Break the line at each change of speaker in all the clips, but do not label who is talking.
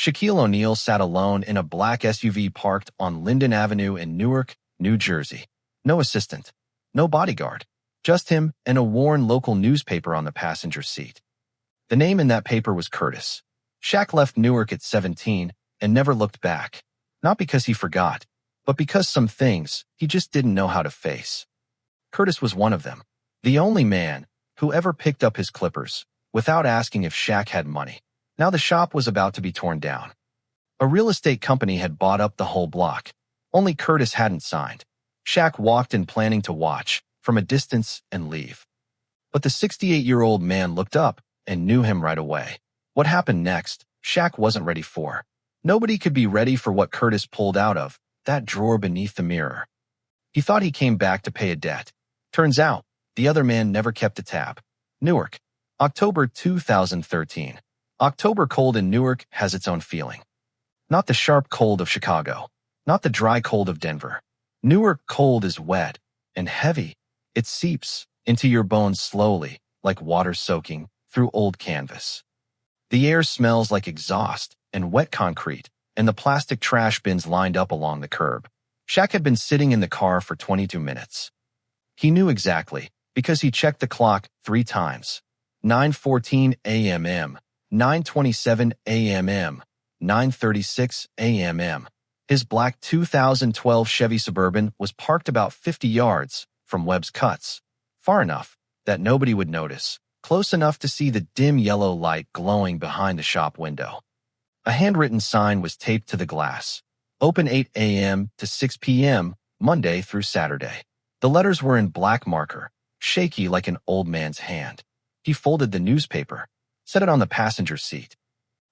Shaquille O'Neal sat alone in a black SUV parked on Linden Avenue in Newark, New Jersey. No assistant, no bodyguard, just him and a worn local newspaper on the passenger seat. The name in that paper was Curtis. Shaq left Newark at 17 and never looked back, not because he forgot, but because some things he just didn't know how to face. Curtis was one of them, the only man who ever picked up his clippers without asking if Shaq had money. Now the shop was about to be torn down. A real estate company had bought up the whole block. Only Curtis hadn't signed. Shaq walked in planning to watch from a distance and leave. But the 68-year-old man looked up and knew him right away. What happened next, Shaq wasn't ready for. Nobody could be ready for what Curtis pulled out of that drawer beneath the mirror. He thought he came back to pay a debt. Turns out, the other man never kept a tab. Newark, October 2013. October cold in Newark has its own feeling. Not the sharp cold of Chicago, not the dry cold of Denver. Newark cold is wet and heavy. It seeps into your bones slowly, like water soaking through old canvas. The air smells like exhaust and wet concrete, and the plastic trash bins lined up along the curb. Shaq had been sitting in the car for 22 minutes. He knew exactly, because he checked the clock 3 times. 9:14 a.m., 9:27 a.m., 9:36 a.m. His black 2012 Chevy Suburban was parked about 50 yards from Webb's Cuts, far enough that nobody would notice, close enough to see the dim yellow light glowing behind the shop window. A handwritten sign was taped to the glass. Open 8 a.m. to 6 p.m., Monday through Saturday. The letters were in black marker, shaky like an old man's hand. He folded the newspaper, set it on the passenger seat,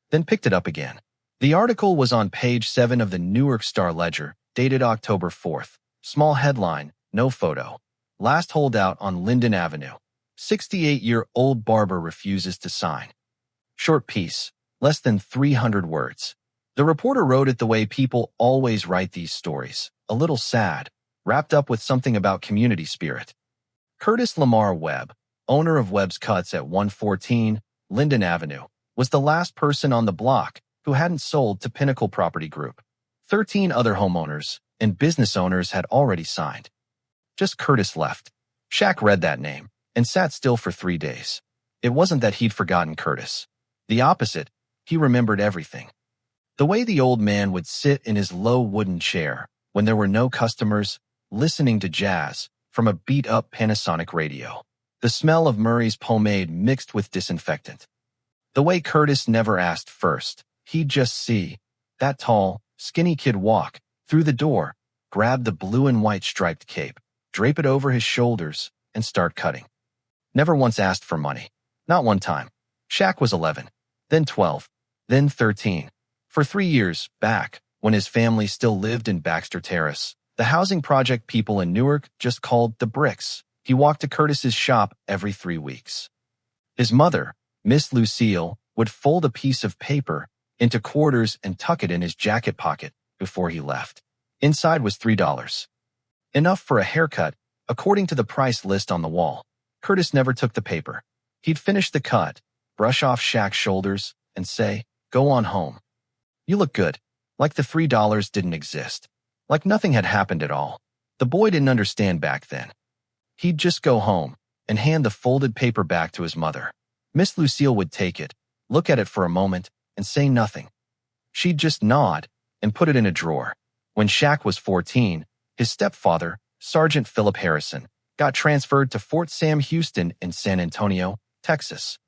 then picked it up again. The article was on page 7 of the Newark Star-Ledger, dated October 4th. Small headline, no photo. Last holdout on Linden Avenue. 68-year-old Barber refuses to sign. Short piece, less than 300 words. The reporter wrote it the way people always write these stories, a little sad, wrapped up with something about community spirit. Curtis Lamar Webb, owner of Webb's Cuts at 114 Linden Avenue, was the last person on the block who hadn't sold to Pinnacle Property Group. 13 other homeowners and business owners had already signed. Just Curtis left. Shaq read that name and sat still for 3 days. It wasn't that he'd forgotten Curtis. The opposite, he remembered everything. The way the old man would sit in his low wooden chair when there were no customers, listening to jazz from a beat-up Panasonic radio. The smell of Murray's pomade mixed with disinfectant. The way Curtis never asked first. He'd just see that tall, skinny kid walk through the door, grab the blue and white striped cape, drape it over his shoulders, and start cutting. Never once asked for money. Not one time. Shaq was 11, then 12, then 13. For 3 years back, when his family still lived in Baxter Terrace, the housing project people in Newark just called the Bricks, he walked to Curtis's shop every 3 weeks. His mother, Miss Lucille, would fold a piece of paper into quarters and tuck it in his jacket pocket before he left. Inside was $3. Enough for a haircut, according to the price list on the wall. Curtis never took the paper. He'd finish the cut, brush off Shaq's shoulders, and say, "Go on home. You look good." Like the $3 didn't exist. Like nothing had happened at all. The boy didn't understand back then. He'd just go home and hand the folded paper back to his mother. Miss Lucille would take it, look at it for a moment, and say nothing. She'd just nod and put it in a drawer. When Shaq was 14, his stepfather, Sergeant Philip Harrison, got transferred to Fort Sam Houston in San Antonio, Texas.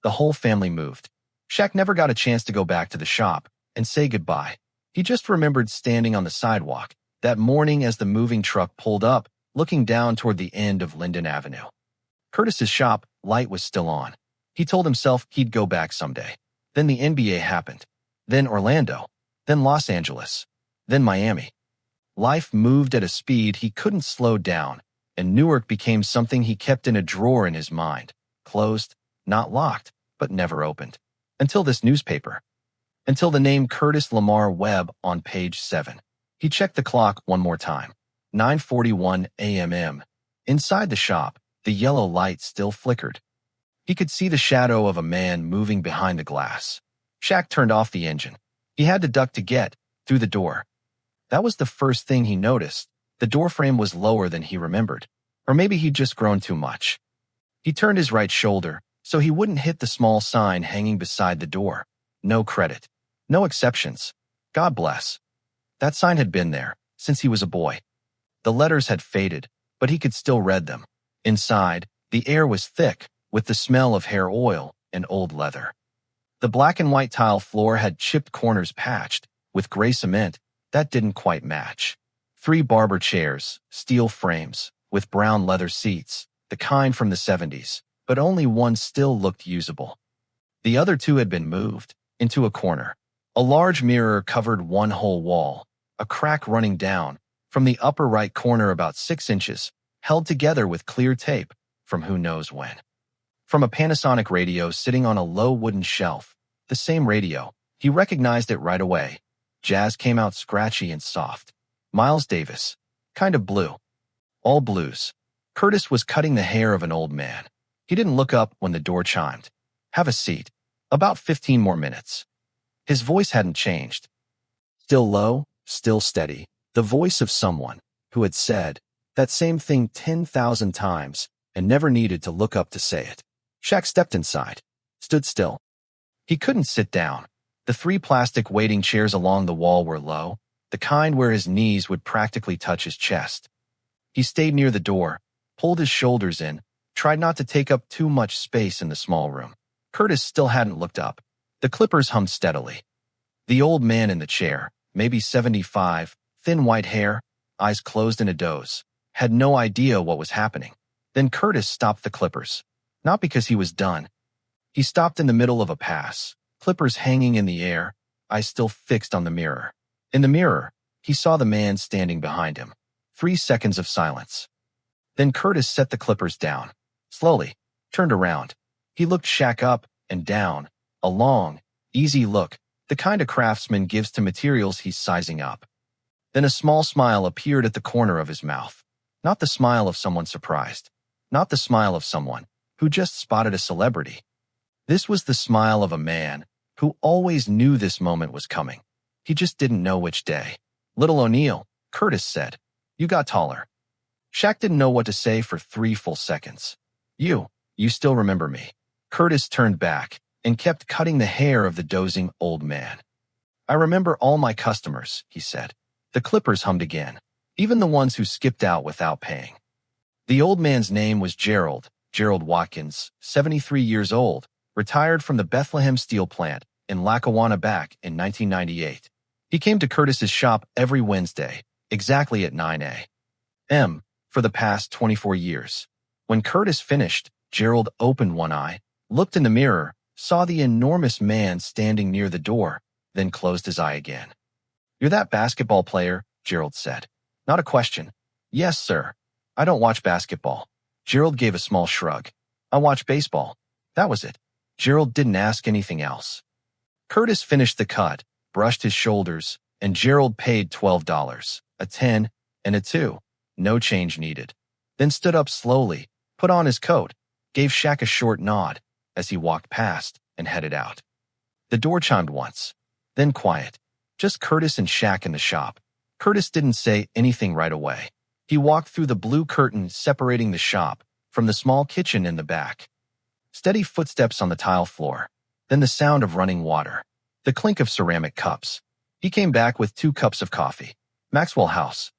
The whole family moved. Shaq never got a chance to go back to the shop and say goodbye. He just remembered standing on the sidewalk that morning as the moving truck pulled up, looking down toward the end of Linden Avenue. Curtis's shop light was still on. He told himself he'd go back someday. Then the NBA happened. Then Orlando. Then Los Angeles. Then Miami. Life moved at a speed he couldn't slow down, and Newark became something he kept in a drawer in his mind. Closed, not locked, but never opened. Until this newspaper. Until the name Curtis Lamar Webb on page 7. He checked the clock one more time. 9:41 a.m. Inside the shop, the yellow light still flickered. He could see the shadow of a man moving behind the glass. Shaq turned off the engine, He had to duck to get through the door. That was the first thing he noticed. The doorframe was lower than he remembered. Or maybe he'd just grown too much. He turned his right shoulder so he wouldn't hit the small sign hanging beside the door. No credit. No exceptions. God bless. That sign had been there since he was a boy. The letters had faded, but he could still read them. Inside, the air was thick with the smell of hair oil and old leather. The black and white tile floor had chipped corners patched with gray cement that didn't quite match. 3 Barber chairs, steel frames, with brown leather seats, the kind from the 70s, but only one still looked usable. The other 2 had been moved into a corner. A large mirror covered one whole wall, a crack running down from the upper right corner about 6 inches, held together with clear tape from who knows when. From a Panasonic radio sitting on a low wooden shelf, the same radio, he recognized it right away. Jazz came out scratchy and soft. Miles Davis, kind of blue. All blues. Curtis was cutting the hair of an old man. He didn't look up when the door chimed. Have a seat. About 15 more minutes. His voice hadn't changed. Still low, still steady. The voice of someone who had said that same thing 10,000 times and never needed to look up to say it. Shaq stepped inside, stood still. He couldn't sit down. The 3 plastic waiting chairs along the wall were low, the kind where his knees would practically touch his chest. He stayed near the door, pulled his shoulders in, tried not to take up too much space in the small room. Curtis still hadn't looked up. The clippers hummed steadily. The old man in the chair, maybe 75, thin white hair, eyes closed in a doze, had no idea what was happening. Then Curtis stopped the clippers. Not because he was done. He stopped in the middle of a pass, clippers hanging in the air, eyes still fixed on the mirror. In the mirror, he saw the man standing behind him. 3 seconds of silence. Then Curtis set the clippers down. Slowly, turned around. He looked Shaq up and down, a long, easy look, the kind a craftsman gives to materials he's sizing up. Then a small smile appeared at the corner of his mouth. Not the smile of someone surprised. Not the smile of someone who just spotted a celebrity. This was the smile of a man who always knew this moment was coming. He just didn't know which day. Little O'Neill, Curtis said. You got taller. Shaq didn't know what to say for 3 full seconds. You still remember me. Curtis turned back and kept cutting the hair of the dozing old man. I remember all my customers, he said. The clippers hummed again, even the ones who skipped out without paying. The old man's name was Gerald Watkins, 73 years old, retired from the Bethlehem steel plant in Lackawanna back in 1998. He came to Curtis's shop every Wednesday, exactly at 9 a.m., for the past 24 years. When Curtis finished, Gerald opened one eye, looked in the mirror, saw the enormous man standing near the door, then closed his eye again. You're that basketball player, Gerald said. Not a question. Yes, sir. I don't watch basketball. Gerald gave a small shrug. I watch baseball. That was it. Gerald didn't ask anything else. Curtis finished the cut, brushed his shoulders, and Gerald paid $12, a 10, and a 2. No change needed. Then stood up slowly, put on his coat, gave Shaq a short nod as he walked past and headed out. The door chimed once, then quiet. Just Curtis and Shaq in the shop. Curtis didn't say anything right away. He walked through the blue curtain separating the shop from the small kitchen in the back. Steady footsteps on the tile floor, then the sound of running water, the clink of ceramic cups. He came back with 2 cups of coffee. Maxwell House.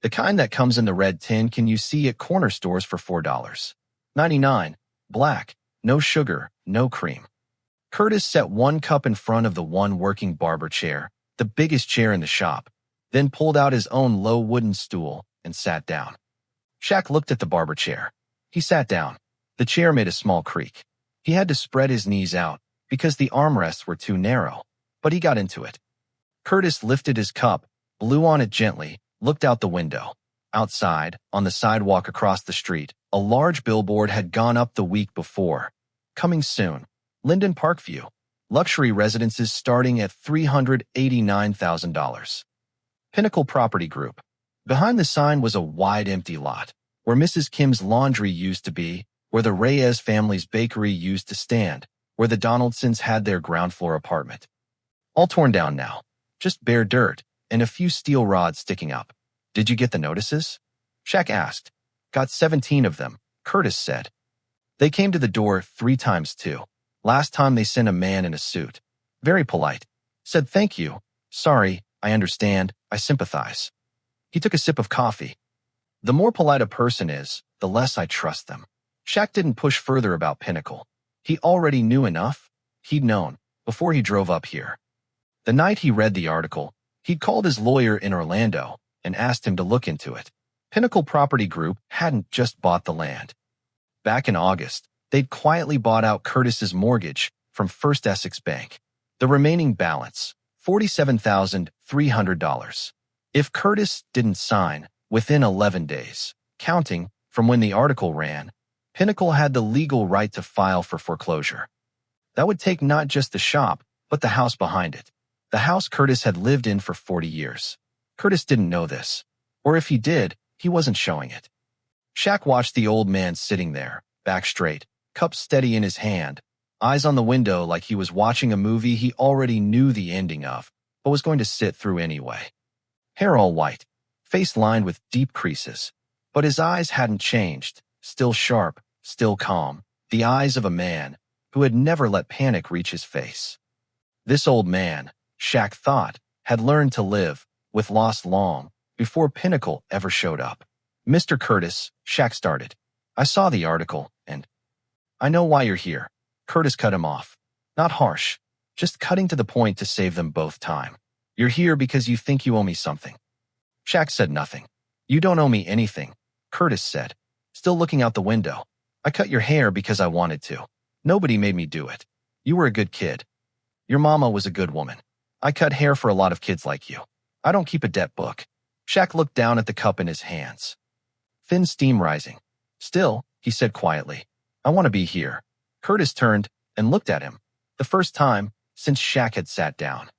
The kind that comes in the red tin can you see at corner stores for $4.99. Black, no sugar, no cream. Curtis set 1 cup in front of the one working barber chair, the biggest chair in the shop, then pulled out his own low wooden stool and sat down. Shaq looked at the barber chair. He sat down. The chair made a small creak. He had to spread his knees out because the armrests were too narrow, but he got into it. Curtis lifted his cup, blew on it gently, looked out the window. Outside, on the sidewalk across the street, a large billboard had gone up the week before. Coming soon. Linden Parkview. Luxury residences starting at $389,000. Pinnacle Property Group. Behind the sign was a wide empty lot, where Mrs. Kim's laundry used to be, where the Reyes family's bakery used to stand, where the Donaldsons had their ground floor apartment. All torn down now. Just bare dirt and a few steel rods sticking up. Did you get the notices? Shaq asked. Got 17 of them, Curtis said. They came to the door 3 times too. Last time they sent a man in a suit. Very polite. Said thank you. Sorry, I understand, I sympathize. He took a sip of coffee. The more polite a person is, the less I trust them. Shaq didn't push further about Pinnacle. He already knew enough. He'd known, before he drove up here. The night he read the article, he'd called his lawyer in Orlando and asked him to look into it. Pinnacle Property Group hadn't just bought the land. Back in August, they'd quietly bought out Curtis's mortgage from First Essex Bank. The remaining balance, $47,300. If Curtis didn't sign within 11 days, counting from when the article ran, Pinnacle had the legal right to file for foreclosure. That would take not just the shop, but the house behind it. The house Curtis had lived in for 40 years. Curtis didn't know this. Or if he did, he wasn't showing it. Shaq watched the old man sitting there, back straight, cup steady in his hand, eyes on the window like he was watching a movie he already knew the ending of, but was going to sit through anyway. Hair all white, face lined with deep creases. But his eyes hadn't changed, still sharp, still calm, the eyes of a man who had never let panic reach his face. This old man, Shaq thought, had learned to live with loss long before Pinnacle ever showed up. Mr. Curtis, Shaq started. I saw the article, and I know why you're here. Curtis cut him off. Not harsh, just cutting to the point to save them both time. You're here because you think you owe me something. Shaq said nothing. You don't owe me anything, Curtis said, still looking out the window. I cut your hair because I wanted to. Nobody made me do it. You were a good kid. Your mama was a good woman. I cut hair for a lot of kids like you. I don't keep a debt book. Shaq looked down at the cup in his hands. Thin steam rising. Still, he said quietly, I want to be here. Curtis turned and looked at him, the first time since Shaq had sat down.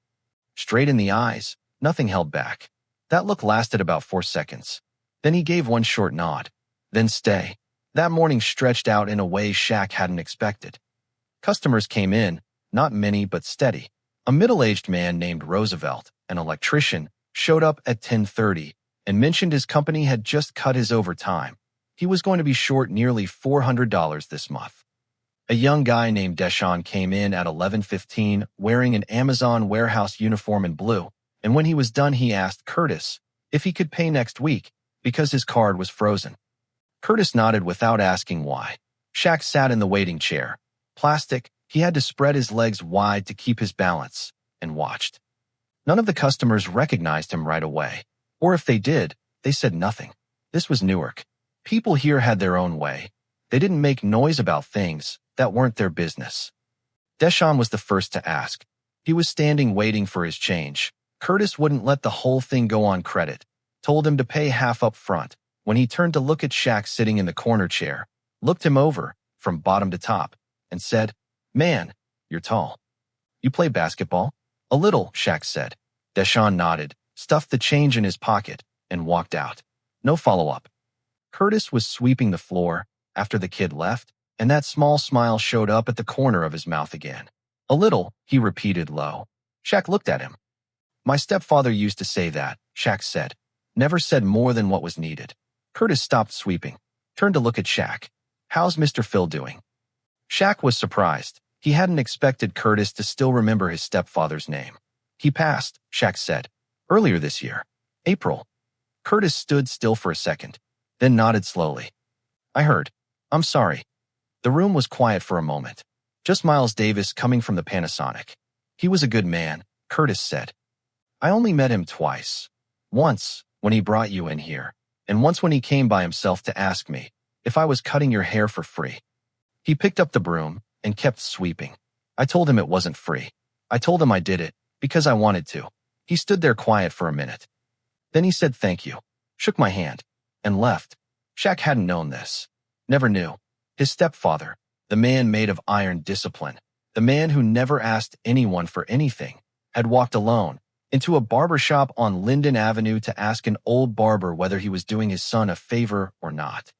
Straight in the eyes, nothing held back. That look lasted about 4 seconds. Then he gave one short nod. Then stay. That morning stretched out in a way Shaq hadn't expected. Customers came in, not many but steady. A middle-aged man named Roosevelt, an electrician, showed up at 10:30 and mentioned his company had just cut his overtime. He was going to be short nearly $400 this month. A young guy named Deshaun came in at 11:15 wearing an Amazon warehouse uniform in blue, and when he was done he asked Curtis if he could pay next week because his card was frozen. Curtis nodded without asking why. Shaq sat in the waiting chair. Plastic, he had to spread his legs wide to keep his balance, and watched. None of the customers recognized him right away. Or if they did, they said nothing. This was Newark. People here had their own way. They didn't make noise about things that weren't their business. Deshaun was the first to ask. He was standing waiting for his change. Curtis wouldn't let the whole thing go on credit, told him to pay half up front. When he turned to look at Shaq sitting in the corner chair, looked him over from bottom to top, and said, Man, you're tall. You play basketball? A little, Shaq said. Deshaun nodded, stuffed the change in his pocket, and walked out. No follow-up. Curtis was sweeping the floor after the kid left, and that small smile showed up at the corner of his mouth again. A little, he repeated low. Shaq looked at him. My stepfather used to say that, Shaq said. Never said more than what was needed. Curtis stopped sweeping, turned to look at Shaq. How's Mr. Phil doing? Shaq was surprised. He hadn't expected Curtis to still remember his stepfather's name. He passed, Shaq said, earlier this year. April. Curtis stood still for a second, then nodded slowly. I heard. I'm sorry. The room was quiet for a moment. Just Miles Davis coming from the Panasonic. He was a good man, Curtis said. I only met him twice. Once, when he brought you in here, and once when he came by himself to ask me if I was cutting your hair for free. He picked up the broom and kept sweeping. I told him it wasn't free. I told him I did it because I wanted to. He stood there quiet for a minute. Then he said thank you, shook my hand, and left. Shaq hadn't known this. Never knew. His stepfather, the man made of iron discipline, the man who never asked anyone for anything, had walked alone into a barber shop on Linden Avenue to ask an old barber whether he was doing his son a favor or not.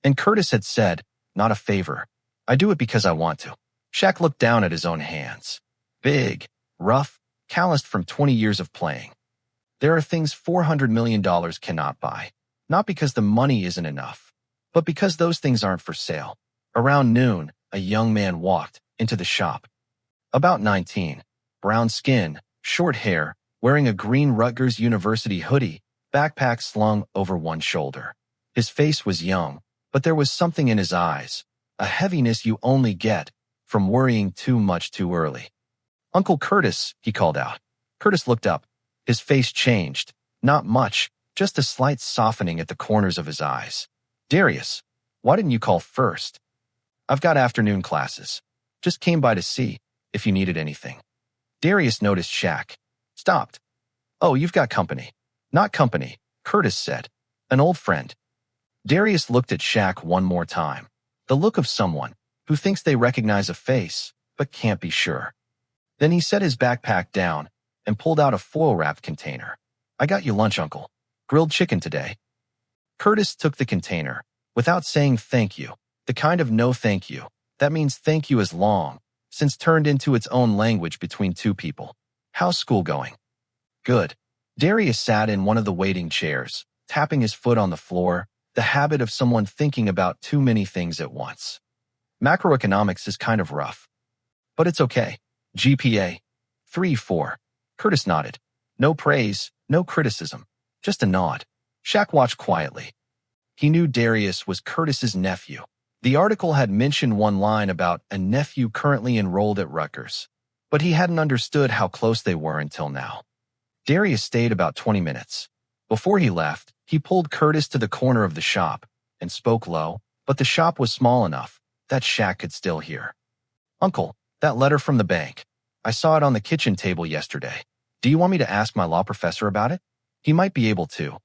And Curtis had said, not a favor. I do it because I want to. Shaq looked down at his own hands. Big, rough, calloused from 20 years of playing. There are things $400 million cannot buy, not because the money isn't enough, but because those things aren't for sale. Around noon, a young man walked into the shop. About 19, brown skin, short hair, wearing a green Rutgers University hoodie, backpack slung over one shoulder. His face was young, but there was something in his eyes, a heaviness you only get from worrying too much too early. "Uncle Curtis," he called out. Curtis looked up. His face changed. Not much, just a slight softening at the corners of his eyes. "Darius, why didn't you call first?" "I've got afternoon classes. Just came by to see if you needed anything." Darius noticed Shaq. Stopped. "Oh, you've got company." "Not company," Curtis said. "An old friend." Darius looked at Shaq one more time. The look of someone who thinks they recognize a face, but can't be sure. Then he set his backpack down and pulled out a foil-wrapped container. "I got you lunch, Uncle. Grilled chicken today." Curtis took the container, without saying thank you, the kind of no thank you that means thank you as long, since turned into its own language between two people. "How's school going?" "Good." Darius sat in one of the waiting chairs, tapping his foot on the floor, the habit of someone thinking about too many things at once. "Macroeconomics is kind of rough. But it's okay. GPA 3.4. Curtis nodded. No praise, no criticism, just a nod. Shaq watched quietly. He knew Darius was Curtis's nephew. The article had mentioned one line about a nephew currently enrolled at Rutgers, but he hadn't understood how close they were until now. Darius stayed about 20 minutes. Before he left, he pulled Curtis to the corner of the shop and spoke low, but the shop was small enough that Shaq could still hear. "Uncle, that letter from the bank. I saw it on the kitchen table yesterday. Do you want me to ask my law professor about it? He might be able to."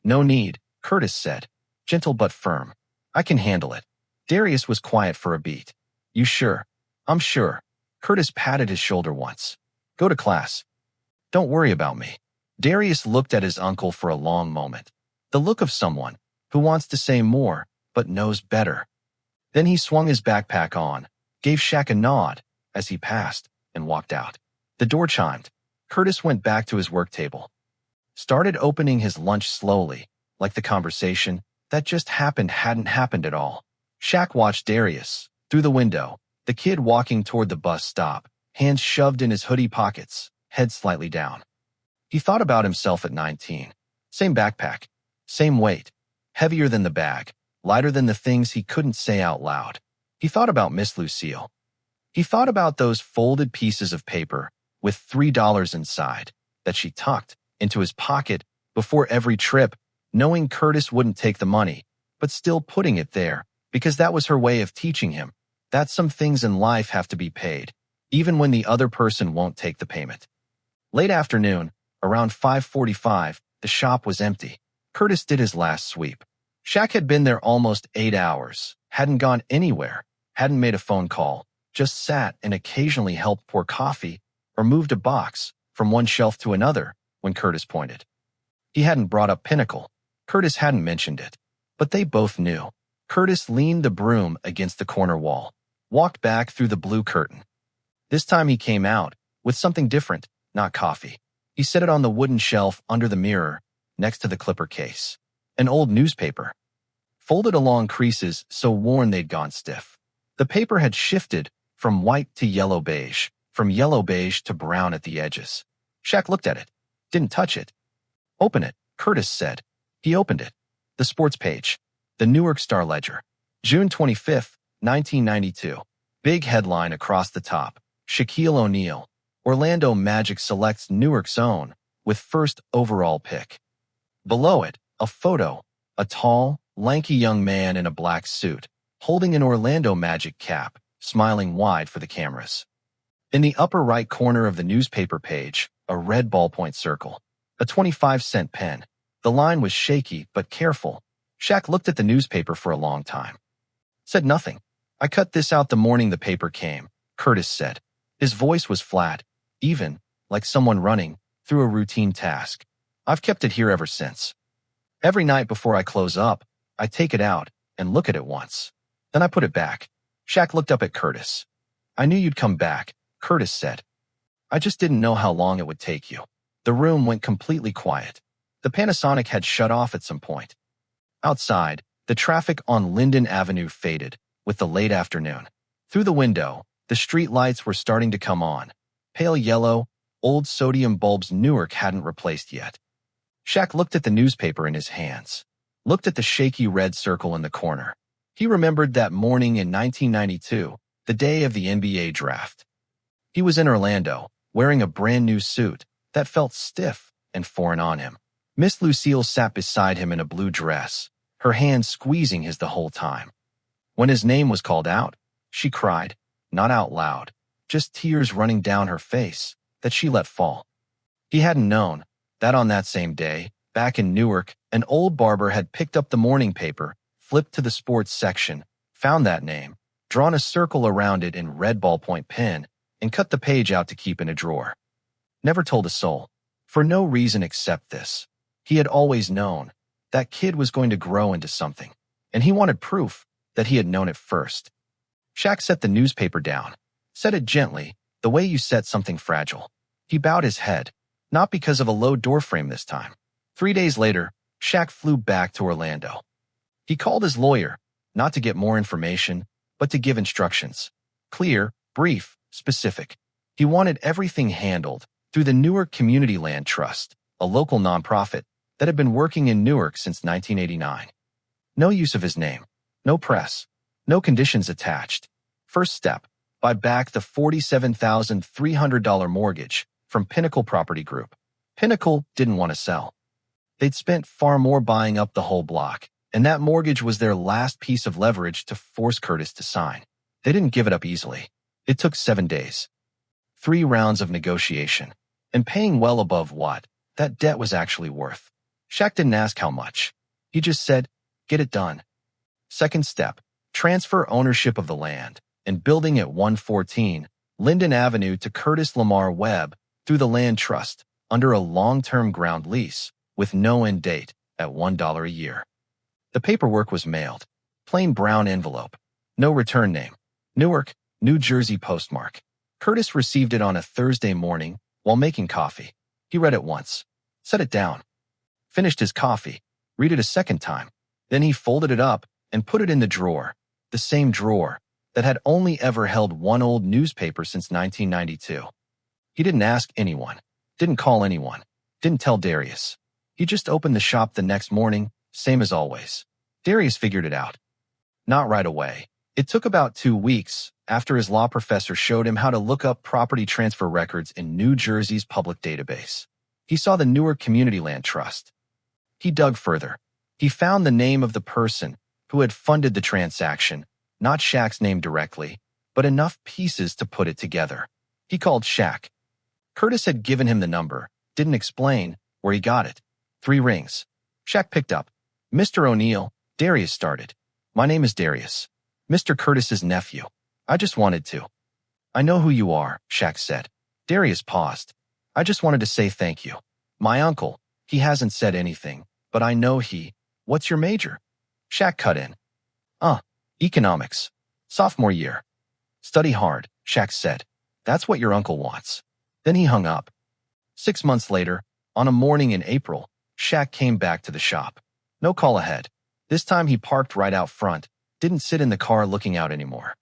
"No need," Curtis said, gentle but firm. "I can handle it." Darius was quiet for a beat. "You sure?" "I'm sure." Curtis patted his shoulder once. "Go to class. Don't worry about me." Darius looked at his uncle for a long moment, the look of someone who wants to say more but knows better. Then he swung his backpack on, gave Shaq a nod as he passed, and walked out. The door chimed. Curtis went back to his work table. Started opening his lunch slowly, like the conversation that just happened hadn't happened at all. Shaq watched Darius, through the window, the kid walking toward the bus stop, hands shoved in his hoodie pockets, head slightly down. He thought about himself at 19. Same backpack, same weight, heavier than the bag, lighter than the things he couldn't say out loud. He thought about Miss Lucille. He thought about those folded pieces of paper with $3 inside that she tucked into his pocket before every trip, knowing Curtis wouldn't take the money, but still putting it there because that was her way of teaching him that some things in life have to be paid, even when the other person won't take the payment. Late afternoon, around 5:45, the shop was empty. Curtis did his last sweep. Shaq had been there almost 8 hours, hadn't gone anywhere, hadn't made a phone call, just sat and occasionally helped pour coffee or moved a box from one shelf to another when Curtis pointed. He hadn't brought up Pinnacle. Curtis hadn't mentioned it, but they both knew. Curtis leaned the broom against the corner wall, walked back through the blue curtain. This time he came out with something different, not coffee. He set it on the wooden shelf under the mirror, next to the clipper case. An old newspaper, folded along creases so worn they'd gone stiff. The paper had shifted from white to yellow beige, from yellow beige to brown at the edges. Shaq looked at it, didn't touch it. "Open it," Curtis said. He opened it. The sports page. The Newark Star-Ledger. June 25th, 1992. Big headline across the top. Shaquille O'Neal. Orlando Magic selects Newark's own with first overall pick. Below it, a photo. A tall, lanky young man in a black suit, holding an Orlando Magic cap, smiling wide for the cameras. In the upper right corner of the newspaper page, a red ballpoint circle. A 25-cent pen. The line was shaky but careful. Shaq looked at the newspaper for a long time. Said nothing. "I cut this out the morning the paper came," Curtis said. His voice was flat, even, like someone running through a routine task. "I've kept it here ever since. Every night before I close up, I take it out and look at it once. Then I put it back." Shaq looked up at Curtis. "I knew you'd come back," Curtis said. I just didn't know how long it would take you. The room went completely quiet. The Panasonic had shut off at some point. Outside, the traffic on Linden Avenue faded with the late afternoon. Through the window, the street lights were starting to come on. Pale yellow, old sodium bulbs Newark hadn't replaced yet. Shaq looked at the newspaper in his hands, looked at the shaky red circle in the corner. He remembered that morning in 1992, the day of the NBA draft. He was in Orlando, wearing a brand new suit that felt stiff and foreign on him. Miss Lucille sat beside him in a blue dress, her hand squeezing his the whole time. When his name was called out, she cried, not out loud, just tears running down her face that she let fall. He hadn't known that on that same day, back in Newark, an old barber had picked up the morning paper, flipped to the sports section, found that name, drawn a circle around it in red ballpoint pen, and cut the page out to keep in a drawer. Never told a soul, for no reason except this. He had always known that kid was going to grow into something, and he wanted proof that he had known it first. Shaq set the newspaper down, set it gently, the way you set something fragile. He bowed his head, not because of a low doorframe this time. 3 days later, Shaq flew back to Orlando. He called his lawyer, not to get more information, but to give instructions. Clear, brief, specific. He wanted everything handled through the Newark Community Land Trust, a local nonprofit that had been working in Newark since 1989. No use of his name, no press, no conditions attached. First step, buy back the $47,300 mortgage from Pinnacle Property Group. Pinnacle didn't want to sell. They'd spent far more buying up the whole block, and that mortgage was their last piece of leverage to force Curtis to sign. They didn't give it up easily. It took 7 days. 3 rounds of negotiation, and paying well above what that debt was actually worth. Shaq didn't ask how much. He just said, get it done. Second step, transfer ownership of the land and building at 114 Linden Avenue to Curtis Lamar Webb through the land trust under a long-term ground lease with no end date at $1 a year. The paperwork was mailed. Plain brown envelope. No return name. Newark, New Jersey postmark. Curtis received it on a Thursday morning while making coffee. He read it once, set it down, finished his coffee, read it a second time. Then he folded it up and put it in the drawer, the same drawer that had only ever held one old newspaper since 1992. He didn't ask anyone, didn't call anyone, didn't tell Darius. He just opened the shop the next morning, same as always. Darius figured it out. Not right away. It took about 2 weeks after his law professor showed him how to look up property transfer records in New Jersey's public database. He saw the Newark Community Land Trust. He dug further. He found the name of the person who had funded the transaction, not Shaq's name directly, but enough pieces to put it together. He called Shaq. Curtis had given him the number, didn't explain where he got it. 3 rings. Shaq picked up. Mr. O'Neill, Darius started. My name is Darius. Mr. Curtis's nephew. I just wanted to. I know who you are, Shaq said. Darius paused. I just wanted to say thank you. My uncle, he hasn't said anything, but I know he. What's your major? Shaq cut in. Economics. Sophomore year. Study hard, Shaq said. That's what your uncle wants. Then he hung up. 6 months later, on a morning in April, Shaq came back to the shop. No call ahead. This time he parked right out front, didn't sit in the car looking out anymore.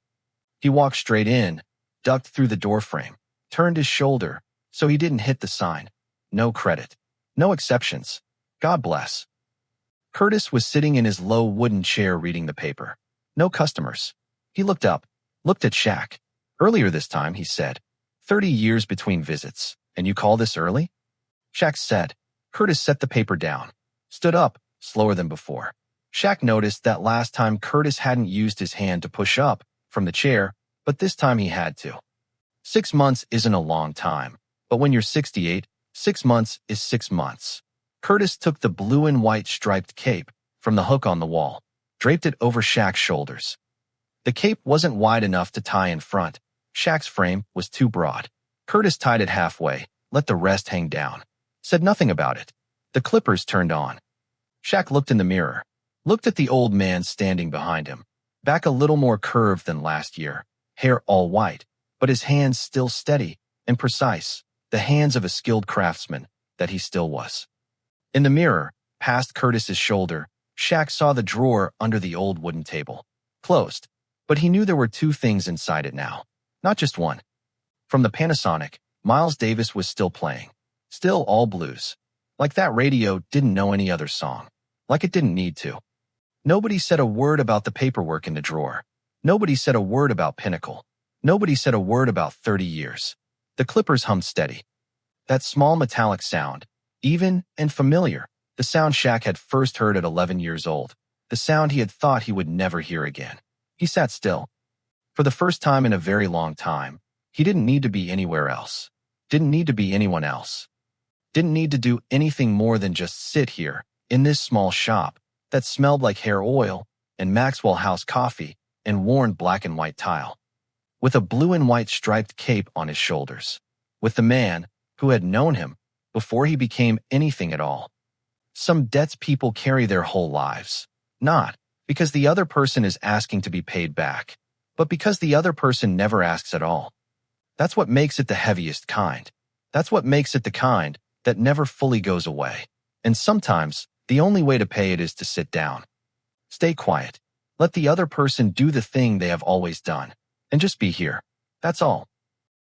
He walked straight in, ducked through the doorframe, turned his shoulder so he didn't hit the sign. No credit. No exceptions. God bless. Curtis was sitting in his low wooden chair reading the paper. No customers. He looked up, looked at Shaq. Earlier this time, he said, 30 years between visits, and you call this early? Shaq said. Curtis set the paper down, stood up, slower than before. Shaq noticed that last time Curtis hadn't used his hand to push up from the chair, but this time he had to. 6 months isn't a long time, but when you're 68, 6 months is 6 months. Curtis took the blue and white striped cape from the hook on the wall, draped it over Shaq's shoulders. The cape wasn't wide enough to tie in front. Shaq's frame was too broad. Curtis tied it halfway, let the rest hang down. Said nothing about it. The clippers turned on. Shaq looked in the mirror, looked at the old man standing behind him, back a little more curved than last year, hair all white, but his hands still steady and precise, the hands of a skilled craftsman that he still was. In the mirror, past Curtis's shoulder, Shaq saw the drawer under the old wooden table. Closed, but he knew there were two things inside it now, not just one. From the Panasonic, Miles Davis was still playing. Still all blues. Like that radio didn't know any other song. Like it didn't need to. Nobody said a word about the paperwork in the drawer. Nobody said a word about Pinnacle. Nobody said a word about 30 years. The clippers hummed steady. That small metallic sound, even and familiar, the sound Shaq had first heard at 11 years old, the sound he had thought he would never hear again. He sat still. For the first time in a very long time, he didn't need to be anywhere else. Didn't need to be anyone else. Didn't need to do anything more than just sit here, in this small shop, that smelled like hair oil and Maxwell House coffee and worn black and white tile. With a blue and white striped cape on his shoulders. With the man who had known him before he became anything at all. Some debts people carry their whole lives. Not because the other person is asking to be paid back, but because the other person never asks at all. That's what makes it the heaviest kind. That's what makes it the kind that never fully goes away. And sometimes, the only way to pay it is to sit down. Stay quiet. Let the other person do the thing they have always done. And just be here. That's all.